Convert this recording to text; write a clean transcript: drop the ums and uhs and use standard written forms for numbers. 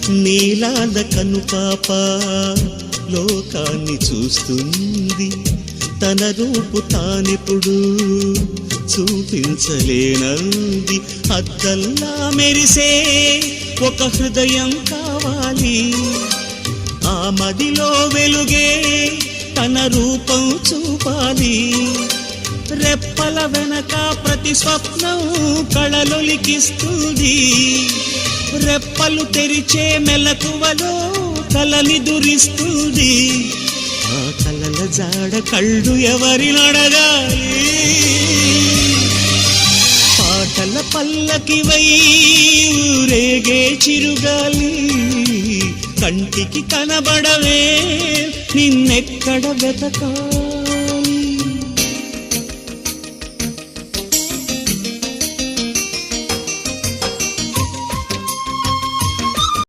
నీలాల కనుపాప లోకాన్ని చూస్తుంది, తన రూపు తానెప్పుడు చూపించలేనంది. అద్దల్లా మెరిసే ఒక హృదయం కావాలి, ఆ మదిలో వెలుగే తన రూపం చూపాలి. రెప్పల వెనక ప్రతి స్వప్నం కళలొలికిస్తుంది, రెప్పలు తెరిచే మెలకువలో కలని దురిస్తుంది. ఆ కలల జాడ కళ్ళు ఎవరినడగాలి, పాటల పల్లకివై ఊరేగే చిరుగాలి. కంటికి కనబడవే నిన్నెక్కడ వెతకాలి.